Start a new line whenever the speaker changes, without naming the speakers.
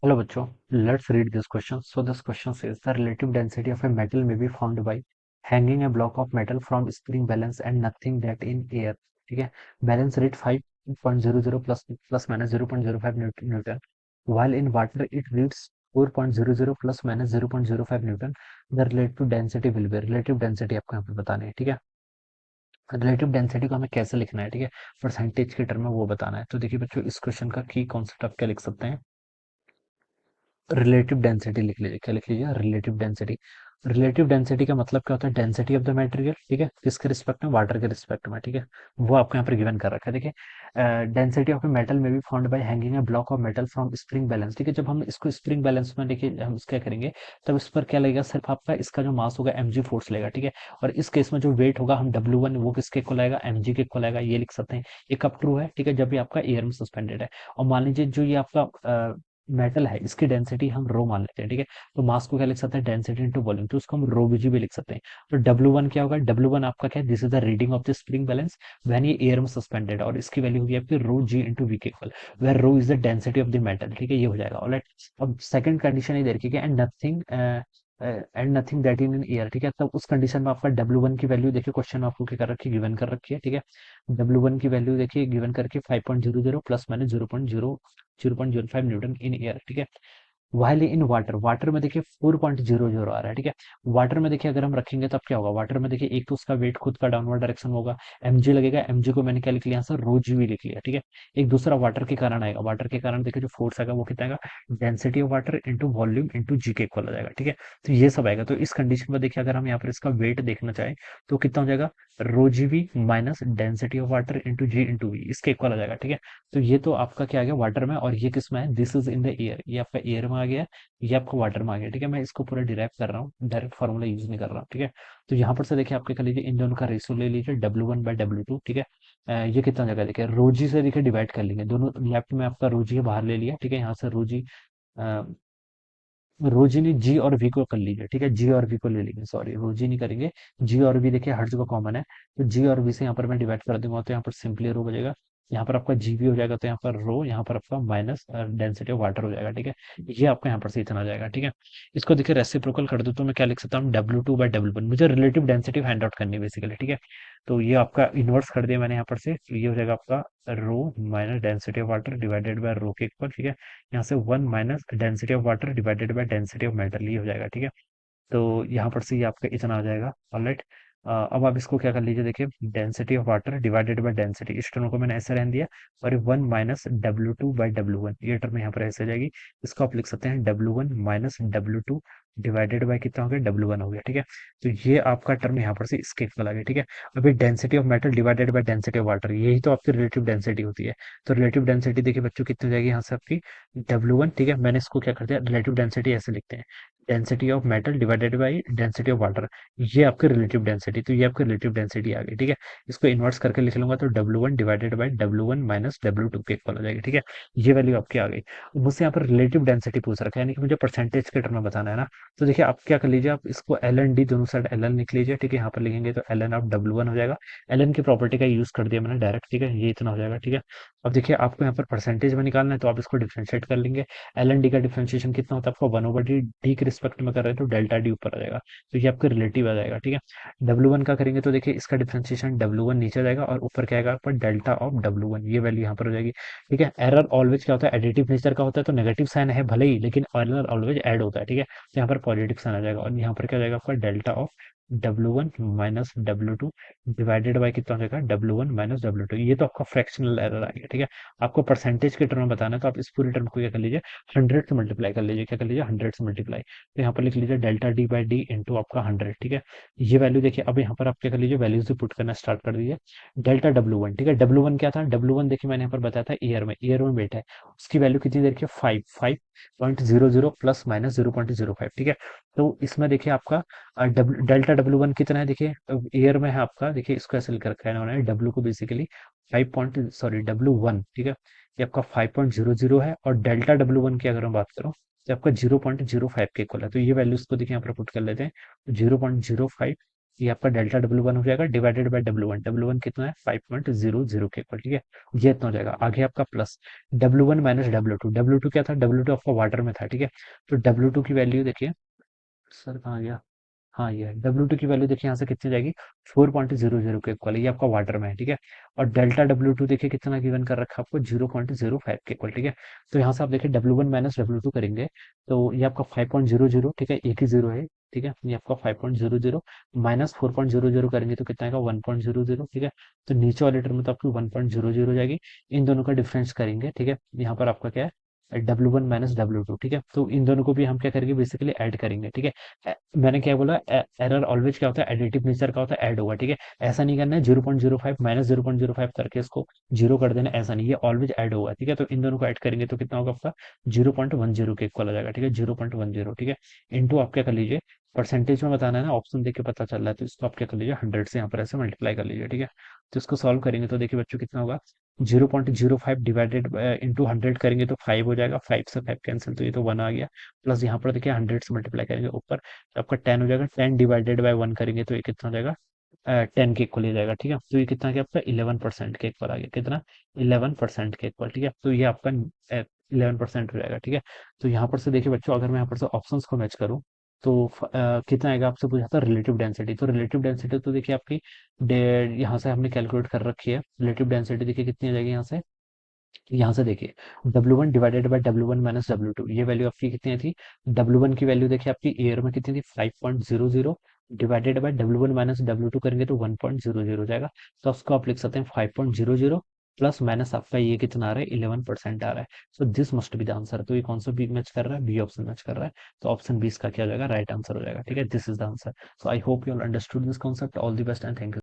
Hello बच्चों, let's read this question. So this question says the relative density of a metal may be found by hanging a block of metal from spring balance and nothing that in air. ठीक है, balance rate 5.00 plus minus 0.05 Newton, while in water it reads 4.00 plus minus 0.05 Newton. The relative density will be relative density आपको यहाँ पे बताना है, ठीक है। Relative density को हमें कैसे लिखना है, ठीक है, परसेंटेज के टर्म में वो बताना है। तो देखिए बच्चों, इस क्वेश्चन का की कॉन्सेप्ट आप क्या लिख सकते हैं, रिलेटिव डेंसिटी लिख लीजिए। क्या लिख लीजिए? Relative density. रिलेटिव डेंसिटी का मतलब क्या होता है? डेंसिटी ऑफ द मटेरियल, ठीक है, किसके रिस्पेक्ट में? वाटर के रिस्पेक्ट में, ठीक है। वो आपको यहाँ पर गिवन कर रखा है। देखिए, डेंसिटी ऑफ ए मेटल में be found by hanging A block of metal from spring balance, ठीक है। जब हम इसको स्प्रिंग बैलेंस में, देखिए हम क्या करेंगे, तब इस पर क्या लगेगा? सिर्फ आपका इसका जो मास होगा mg फोर्स लेगा, ठीक है। और इस केस में जो वेट होगा हम W1, वो किसके इक्वल आएगा? mg के इक्वल आएगा, ये लिख सकते हैं। ये कब ट्रू है? ठीक है, जब भी आपका एयर में सस्पेंडेड है। और मान लीजिए जो ये आपका मेटल है, इसकी डेंसिटी हम रो मान लेते हैं, ठीक है। तो मास को क्या लिख सकते हैं? डेंसिटी इनटू वॉल्यूम, तो उसको हम रो बीजी भी लिख सकते हैं। तो W1 क्या होगा? W1 आपका क्या है? This is the reading of the spring balance when ये एयर में सस्पेंडेड है, और इसकी वैल्यू होगी आपकी रो जी इंटू वी के equal, where rho is the density of the metal, ठीक है। ये हो जाएगा, ऑलराइट। अब सेकंड कंडीशन ये दे रखी है, and nothing that in air, ठीक है। तब उस कंडीशन में आपका W1 की वैल्यू देखिए, क्वेश्चन में आपको क्या कर रखी है? गिवन कर रखी है, ठीक है। W1 की वैल्यू देखिए गिवन करके 5.00 plus minus 0.05 Newton in air, ठीक है। वाइल इन वाटर, वाटर में देखिए 4.00 आ रहा है, ठीक है। वाटर में देखिए अगर हम रखेंगे तब क्या होगा? वाटर में देखिए एक तो उसका वेट खुद का डाउनवर्ड डायरेक्शन में होगा, mg लगेगा, mg को मैंने क्या लिख लिया यहाँ से? रो जी भी लिख लिया, ठीक है। एक दूसरा वाटर के कारण आएगा, वाटर के कारण देखिए जो फोर्स आएगा वो कितना आएगा? Density of water into volume into g के इक्वल आ जाएगा, ठीक है। तो ये सब आएगा। तो इस कंडीशन में देखिए अगर हम यहाँ पर इसका वेट देखना चाहें तो कितना हो जाएगा? Rho g V minus density of water into g into V, इसके इक्वल आ जाएगा, ठीक है। तो ये तो आपका क्या आ गया? वाटर में। और ये किस में है? This is in the air, ये आपका एयर में आ गया, ये आपको वाटर में आ गया, ठीक है। मैं इसको पूरा डिराइव कर रहा हूँ, डायरेक्ट फॉर्मूला यूज नहीं कर रहा हूँ, ठीक है। तो यहाँ पर से देखिए आपके कर लीजिए, इन दोनों का रेशियो ले लीजिए, W1/W2, ठीक है। ये कितना जगह देखिए, रोजी से देखिए डिवाइड कर लेंगे दोनों, लेफ्ट में आपका रोजी है, बाहर ले लिया, ठीक है। यहाँ से रोजी, रोजी नहीं, जी और वी को कर लीजिए, ठीक है। जी और वी को ले लेंगे, सॉरी रोजी नहीं करेंगे, जी और वी देखिए हर जगह कॉमन है। तो जी और वी से यहाँ पर मैं डिवाइड कर दूंगा, तो यहाँ पर सिंपली रो बचेगा। यहाँ पर आपका जी भी हो जाएगा, तो यहाँ पर रो, यहाँ पर आपका माइनस डेंसिटी ऑफ वाटर हो जाएगा, ठीक है। ये आपका यहाँ पर से इतना आ जाएगा, ठीक है। इसको देखिए रेसिप्रोकल कर दो तो मैं क्या लिख सकता हूँ? W2/W1, मुझे रिलेटिव डेंसिटी फाइंड आउट करनी है बेसिकली, ठीक है। तो ये आपका इन्वर्स कर दिया मैंने यहाँ पर से, तो ये हो जाएगा आपका rho minus density of water divided by rho के इक्वल, ठीक है। यहाँ से 1 minus density of water divided by density of metal, ये हो जाएगा, ठीक है। तो यहाँ पर से ये आपका इतना आ जाएगा, ऑलराइट। अब आप इसको क्या कर लीजिए, देखिए density of water divided by density, इस टर्म को मैंने ऐसे रहने दिया, और 1 माइनस W2/W1, ये टर्म यहाँ पर ऐसे आ जाएगी। इसको आप लिख सकते हैं W1 minus W2 divided by कितना हो गया? W1 हो गया, ठीक है। तो ये आपका टर्म यहाँ पर से इसके इक्वल आ गया, ठीक है। अभी density of metal divided by density of water, यही तो आपकी रिलेटिव डेंसिटी होती है। तो रिलेटिव डेंसिटी देखिए बच्चों कितनी हो जाएगी यहाँ से आपकी? W1, ठीक है। मैंने इसको क्या कर दिया? रिलेटिव डेंसिटी ऐसे लिखते हैं, density of metal divided by density of water, ये आपकी रिलेटिव डेंसिटी। तो ये आपकी रिलेटिव डेंसिटी आ गई, ठीक है। इसको इन्वर्स करके लिख लूंगा तो W1 divided by W1 minus W2 के इक्वल हो जाएगी, ठीक है। ये वैल्यू आपकी आ गई। मुझसे यहाँ पर रिलेटिव डेंसिटी पूछ रखा है, यानी कि मुझे परसेंटेज के टर्म में बताना है ना। तो देखिए आप क्या कर लीजिए, आप इसको एल एन डी दोनों साइड एल एन लिख लीजिए, ठीक है। यहाँ पर लिखेंगे तो एल एन ऑफ W1 हो जाएगा। एल एन की प्रॉपर्टी का यूज कर दिया मैंने डायरेक्ट, ठीक है। ये इतना हो जाएगा, ठीक है। अब देखिए आपको यहाँ पर परसेंटेज में निकालना है, तो आप इसको डिफ्रेंशिएट कर लेंगे। एल एन डी का डिफ्रेंशिएशन कितना होता है आपका? 1/d, डी के रिस्पेक्ट में कर रहे हैं तो डेल्टा डी ऊपर आ जाएगा, तो ये आपका रिलेटिव आ जाएगा, ठीक है। W1 का करेंगे तो देखिए इसका डिफरेंशिएशन W1 नीचे आ जाएगा, और ऊपर क्या आएगा आपका? डेल्टा ऑफ W1, ये वैल्यू यहाँ पर हो जाएगी, ठीक है। एरर ऑलवेज क्या होता है? एडिटिव नेचर का होता है, तो नेगेटिव साइन है भले ही, लेकिन एरर ऑलवेज ऐड होता है, ठीक है। तो यहाँ पर पॉजिटिव साइन आ जाएगा, और यहाँ पर क्या आ जाएगा आपका? Delta of W1 minus W2 divided by कितना हो जाएगा? W1 माइनस W2, ये तो आपका फ्रैक्शनल एरर आ गया, ठीक है। आपको परसेंटेज के टर्म में बताना है, तो आप इस पूरे टर्म को क्या कर लीजिए? 100 से मल्टीप्लाई कर लीजिए, क्या कर लीजिए? 100 से मल्टीप्लाई। तो यहाँ पर लिख लीजिए डेल्टा D/D इंटू आपका 100, ठीक है। ये वैल्यू देखिए, अब यहाँ पर आप क्या कर लीजिए? वैल्यूज भी पुट करना स्टार्ट कर दीजिए। डेल्टा W1, ठीक है। W1 क्या था? W1 देखिए मैंने यहाँ पर बताया था एयर में बैठा है, उसकी वैल्यू कितनी देखिए? 5.00 प्लस माइनस 0.05, ठीक है। तो इसमें देखिए आपका डेल्टा W1 कितना है? देखिए एयर में है आपका, देखिए इसको ऐसे लिख रखा है इन्होंने, W को बेसिकली 5 ठीक है। ये आपका 5.00 है, और डेल्टा W1 की अगर मैं बात करूँ तो आपका 0.05 के इक्वल है। तो ये वैल्यूज को देखिए यहाँ पर पुट कर लेते हैं, 0.05 ये आपका डेल्टा W1 हो जाएगा डिवाइडेड बाय W1। W1 कितना है 5.00 के इक्वल, ठीक है। ये इतना हो जाएगा। आगे आपका plus W1 minus W2। W2 क्या था, W2 आपका वाटर में था, ठीक है। तो W2 की वैल्यू देखिए, सर कहाँ गया, हाँ ये है W2 की वैल्यू देखिए यहाँ से कितनी जाएगी 4.00 के इक्वल, ये आपका वाटर में है, ठीक है। और डेल्टा W2 देखिए कितना गिवन कर रखा है आपको 0.05 के इक्वल, ठीक है। तो यहाँ से आप देखिए W1 माइनस W2 करेंगे तो ये आपका 5.00, ठीक है, एक ही जीरो है, ठीक है। ये आपका 5.00 माइनस 4.00 करेंगे तो कितना आएगा 1.00, ठीक है। तो नीचे वाले टर्म में तो आपकी 1.00 जाएगी। इन दोनों का डिफरेंस करेंगे, ठीक है। यहाँ पर आपका क्या है W1 माइनस W2, ठीक है। तो इन दोनों को भी हम क्या करेंगे बेसिकली ऐड करेंगे, ठीक है। मैंने क्या बोला, एरर ऑलवेज क्या होता है, एडिटिव नेचर का होता है, ऐड होगा, ठीक है। ऐसा नहीं करना है 0.05 माइनस 0.05 करके इसको जीरो कर देना, ऐसा नहीं, ये ऑलवेज ऐड होगा, ठीक है। तो इन दोनों को ऐड करेंगे तो कितना होगा आपका 0.10 के इक्वल आ जाएगा, ठीक है, 0.10, ठीक है। इंटू आप क्या कर लीजिए, परसेंटेज में बताना है ना, ऑप्शन देख के पता चल रहा है, तो इसको आप क्या कर लीजिए 100 से यहाँ पर ऐसे मल्टीप्लाई कर लीजिए, ठीक है। तो इसको सॉल्व करेंगे तो देखिए बच्चों कितना होगा 0.05 डिवाइडेड इंटू 100 करेंगे तो 5 हो जाएगा, 5 से 5 कैंसिल तो ये तो 1 आ गया। प्लस यहाँ पर देखिए 100 से मल्टीप्लाई करेंगे ऊपर तो आपका 10 हो जाएगा, 10 डिवाइडेड बाय 1 करेंगे तो ये कितना हो जाएगा 10 के इक्वल हो जाएगा, ठीक है। तो ये कितना गया आपका 11% के इक्वल आ गया, कितना 11% के इक्वल, ठीक है। तो ये आपका 11% हो जाएगा, ठीक है। तो यहाँ पर से देखिए बच्चों, अगर मैं यहाँ पर से ऑप्शंस को मैच करूँ तो कितना आएगा, आपसे पूछा था रिलेटिव डेंसिटी, तो रिलेटिव डेंसिटी तो देखिए आपकी यहाँ से हमने कैलकुलेट कर रखी है। रिलेटिव डेंसिटी देखिए कितनी आ जाएगी यहाँ से देखिए W1 divided by W1 minus W2, ये वैल्यू आपकी कितनी थी, W1 की वैल्यू देखिए आपकी एयर में कितनी थी 5.00 divided by W1 minus W2 करेंगे तो 1.00 हो जाएगा। तो उसको आप लिख सकते हैं 5.00 प्लस माइनस आपका ये कितना आ रहा है 11% आ रहा है। So this must be the answer. तो ये कौन सा बी मैच कर रहा है, बी ऑप्शन मैच कर रहा है। तो ऑप्शन बी इसका क्या हो जाएगा राइट आंसर हो जाएगा, ठीक है। This is the answer. So I hope you all understood this concept. All the best and thank you.